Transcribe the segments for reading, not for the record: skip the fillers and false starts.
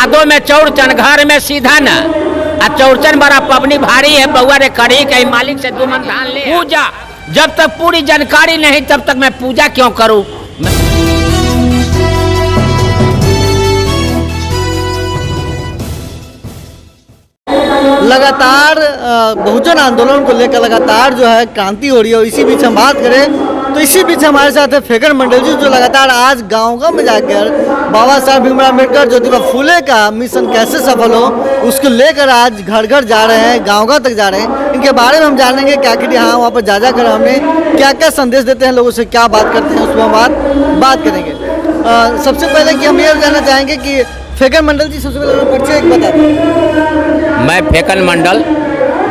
भादो में चौड़चन घर में सीधा न आ चौड़चन बड़ा पबनी भारी है बउआ रे कड़ी के मालिक से दो मन धान ले पूजा। जब तक पूरी जानकारी नहीं तब तक मैं पूजा क्यों करूं। लगातार बहुजन आंदोलन को लेकर लगातार जो है क्रांति हो रही है। इसी बीच हम बात करें तो इसी बीच हमारे साथ है फेगर मंडल जी, जो लगातार आज गांव-गांव में जाकर बाबा साहब भीमराव अम्बेडकर ज्योतिबा फुले का मिशन कैसे सफल हो उसको लेकर आज घर घर जा रहे हैं, गांव-गांव तक जा रहे हैं। इनके बारे में हम जानेंगे क्या कि हाँ वहाँ पर जा कर हमने क्या क्या संदेश देते हैं, लोगों से क्या बात करते हैं, उसमें हम बात करेंगे। सबसे पहले कि हम ये जानना चाहेंगे कि फेगर मंडल जी सबसे पहले परिचय एक बता दें। मैं फेगर मंडल,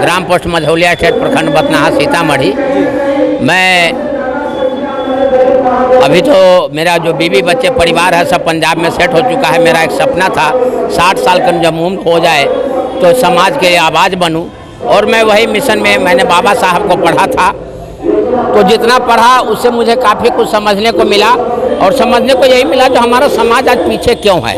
ग्राम पोस्ट मझौलिया स्टेट प्रखंड बथनाहा सीतामढ़ी। मैं अभी तो मेरा जो बीवी बच्चे परिवार है सब पंजाब में सेट हो चुका है। मेरा एक सपना था 60 साल का जब उम्र हो जाए तो समाज के आवाज़ बनूं, और मैं वही मिशन में मैंने बाबा साहब को पढ़ा था। तो जितना पढ़ा उससे मुझे काफ़ी कुछ समझने को मिला, और समझने को यही मिला जो हमारा समाज आज पीछे क्यों है।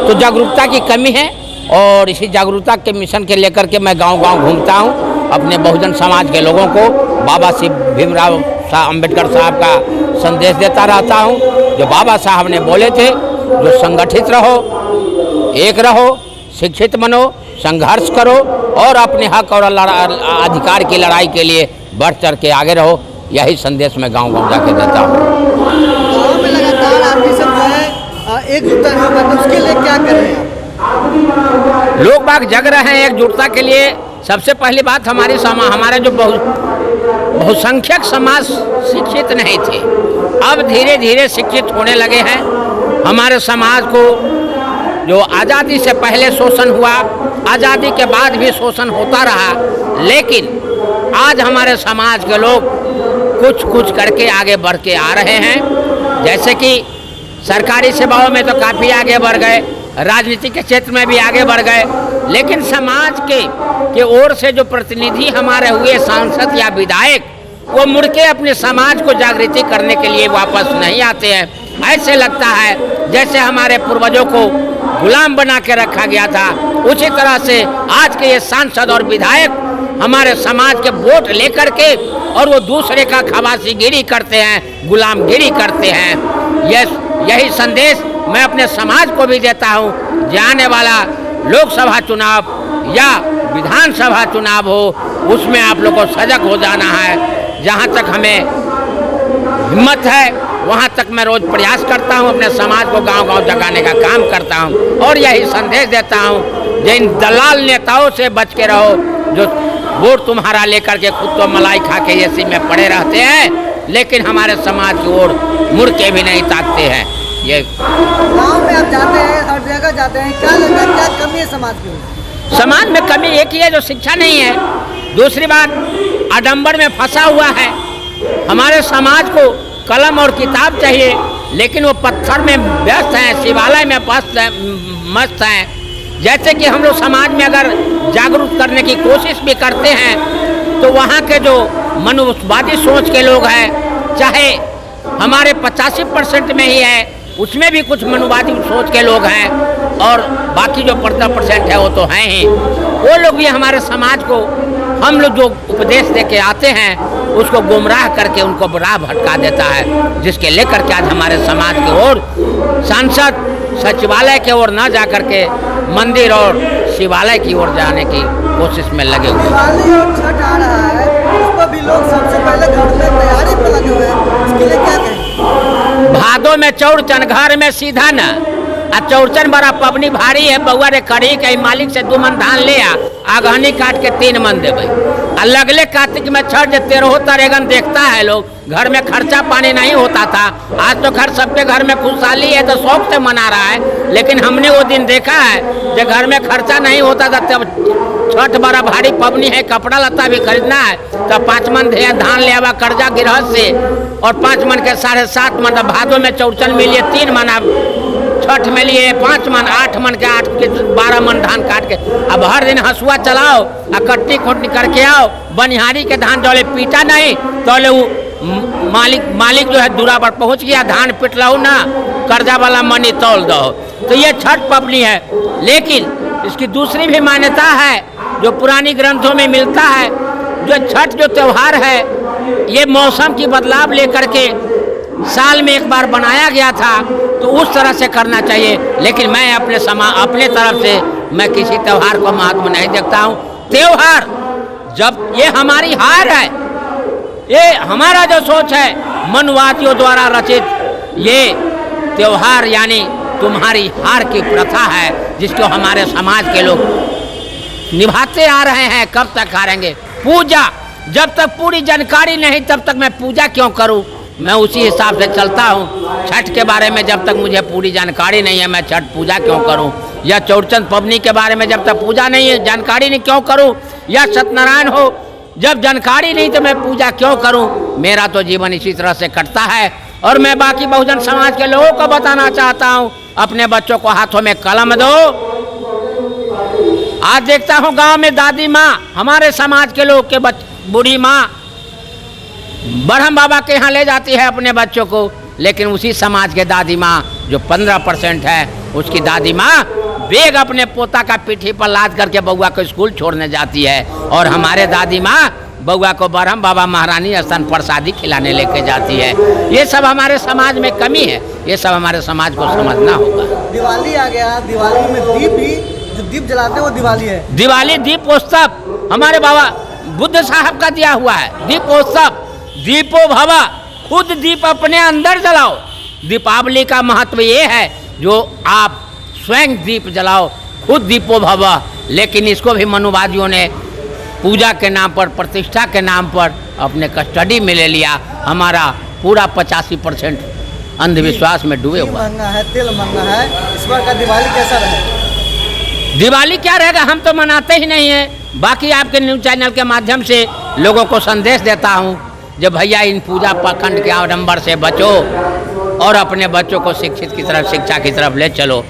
तो जागरूकता की कमी है, और इसी जागरूकता के मिशन के लेकर के मैं गांव-गांव घूमता हूं, अपने बहुजन समाज के लोगों को बाबा भीमराव अम्बेडकर साहब का संदेश देता रहता हूं। जो बाबा साहब ने बोले थे, जो संगठित रहो, एक रहो, शिक्षित बनो, संघर्ष करो और अपने हक और अधिकार की लड़ाई के लिए बढ़ चढ़ के आगे रहो। यही संदेश मैं गांव-गांव जाके देता हूँ। गाँव में लगातार आप ये सब जो है एकजुटता नहीं हो पाती, उसके लिए क्या कर रहे हैं? लोग बाग जग रहे हैं एकजुटता के लिए। सबसे पहली बात हमारे जो बहुसंख्यक समाज शिक्षित नहीं थे, अब धीरे धीरे शिक्षित होने लगे हैं। हमारे समाज को जो आज़ादी से पहले शोषण हुआ, आज़ादी के बाद भी शोषण होता रहा, लेकिन आज हमारे समाज के लोग कुछ कुछ करके आगे बढ़ के आ रहे हैं। जैसे कि सरकारी सेवाओं में तो काफ़ी आगे बढ़ गए, राजनीति के क्षेत्र में भी आगे बढ़ गए, लेकिन समाज के ओर से जो प्रतिनिधि हमारे हुए सांसद या विधायक, वो मुड़ के अपने समाज को जागृति करने के लिए वापस नहीं आते हैं। ऐसे लगता है जैसे हमारे पूर्वजों को गुलाम बना के रखा गया था। उसी तरह से आज के ये सांसद और विधायक हमारे समाज के वोट लेकर के और वो दूसरे का खवासीगिरी करते हैं, गुलामगिरी करते हैं। यही संदेश मैं अपने समाज को भी देता हूँ। जाने वाला लोकसभा चुनाव या विधानसभा चुनाव हो, उसमें आप लोग को सजग हो जाना है। जहाँ तक हमें हिम्मत है वहाँ तक मैं रोज़ प्रयास करता हूँ, अपने समाज को गांव-गांव जगाने का काम करता हूँ, और यही संदेश देता हूँ जिन दलाल नेताओं से बच के रहो, जो वोट तुम्हारा लेकर के खुद तो मलाई खा के एसी में पड़े रहते हैं, लेकिन हमारे समाज की ओर मुड़ के भी नहीं ताकते हैं। ये गाँव में आप जाते हैं, हर जगह जाते हैं, क्या लगता है क्या कमी है समाज की? समाज में कमी एक ही है, जो शिक्षा नहीं है। दूसरी बात, आडंबर में फंसा हुआ है। हमारे समाज को कलम और किताब चाहिए, लेकिन वो पत्थर में व्यस्त हैं, शिवालय में मस्त हैं। जैसे कि हम लोग समाज में अगर जागरूक करने की कोशिश भी करते हैं तो वहाँ के जो मनुवादी सोच के लोग हैं, चाहे हमारे 85% में ही है, उसमें भी कुछ मनुवादी सोच के लोग हैं, और बाकी जो 15% है वो तो हैं ही। वो लोग भी हमारे समाज को हम लोग जो उपदेश दे के आते हैं उसको गुमराह करके उनको राह भटका देता है, जिसके लेकर के आज हमारे समाज की ओर सांसद सचिवालय की ओर न जा करके मंदिर और शिवालय की ओर जाने की कोशिश में लगे हुए हैं। दिवाली और छठ आ रहा है, उस पर भी लोग सबसे पहले घर में तैयारी पर लगे हुए हैं, इसके लिए क्या कहें? भादो में चौड़चन घर में सीधा न आ चौड़चन बड़ा पबनी भारी है बउआ रे कड़ी के मालिक से 2 मन धान ले आगहनी काट के 3 मन देवे। आ लगले कार्तिक में छठ 13 तरेगन देखता है लोग। घर में खर्चा पानी नहीं होता था, आज तो घर सबके घर में खुशहाली है तो शौक से मना रहा है, लेकिन हमने वो दिन देखा है जब घर में खर्चा नहीं होता था, तब छठ बड़ा भारी पबनी है, कपड़ा लत्ता भी खरीदना है, तब 5 मन धान ले आवा कर्जा गृहस्थ से, और 5 मन के 7.5 मन। भादो में चौड़चन में लिए 3 मन, छठ में लिए 5 मन, 8 मन के 8 के 12 मन धान काट के। अब हर दिन हंसुआ चलाओ, कट्टी खोटनी करके आओ, बनिहारी के धान जौले पीटा नहीं तौले वो मालिक जो है दूरा पर पहुँच गया, धान पिटलाऊ ना, कर्जा वाला मनी तौल दो। तो ये छठ पबनी है। लेकिन इसकी दूसरी भी मान्यता है जो पुरानी ग्रंथों में मिलता है। जो छठ जो त्यौहार है ये मौसम की बदलाव लेकर के साल में एक बार बनाया गया था, तो उस तरह से करना चाहिए। लेकिन मैं अपने तरफ से मैं किसी त्यौहार को महत्व नहीं देखता हूँ। त्यौहार जब ये हमारी हार है, ये हमारा जो सोच है मनुवादियों द्वारा रचित ये त्यौहार यानी तुम्हारी हार की प्रथा है, जिसको हमारे समाज के लोग निभाते आ रहे हैं। कब तक हारेंगे? पूजा जब तक पूरी जानकारी नहीं तब तक मैं पूजा क्यों करूं? मैं उसी हिसाब से चलता हूं। छठ के बारे में जब तक मुझे पूरी जानकारी नहीं है मैं छठ पूजा क्यों करूं? या चौड़चंद पबनी के बारे में जब तक पूजा नहीं है जानकारी नहीं क्यों करूं? या सत्यनारायण हो जब जानकारी नहीं तो मैं पूजा क्यों करूं? मेरा तो जीवन इसी तरह से कटता है। और मैं बाकी बहुजन समाज के लोगों को बताना चाहता हूं, अपने बच्चों को हाथों में कलम दो। आज देखता हूं गांव में दादी माँ, हमारे समाज के लोग के बूढ़ी माँ ब्रह्म बाबा के यहाँ ले जाती है अपने बच्चों को, लेकिन उसी समाज के दादी माँ जो 15% है उसकी दादी माँ बैग अपने पोता का पीठी पर लाद करके बउआ को स्कूल छोड़ने जाती है। और हमारे दादी माँ बउआ को ब्रह्म बाबा महारानी स्तन प्रसादी खिलाने लेके जाती है। ये सब हमारे समाज में कमी है, ये सब हमारे समाज को समझना होगा। दिवाली आ गया, दिवाली में दीप भी जो दीप जलाते हैं वो दिवाली है। दिवाली दीपोत्सव हमारे बाबा बुद्ध साहब का दिया हुआ है। दीपोत्सव दीपो भवा, खुद दीप अपने अंदर जलाओ। दीपावली का महत्व ये है जो आप स्वयं दीप जलाओ, खुद दीपो भवा। लेकिन इसको भी मनुवादियों ने पूजा के नाम पर, प्रतिष्ठा के नाम पर अपने कस्टडी में ले लिया। हमारा पूरा 85% अंधविश्वास में डूबे हुआ। महंगा है, तेल महंगा है, इस बार का दिवाली कैसा रहेगा? दिवाली क्या रहेगा, हम तो मनाते ही नहीं हैं। बाकी आपके न्यूज़ चैनल के माध्यम से लोगों को संदेश देता हूँ जो भैया इन पूजा पाखंड के आडंबर से बचो और अपने बच्चों को शिक्षा की तरफ ले चलो।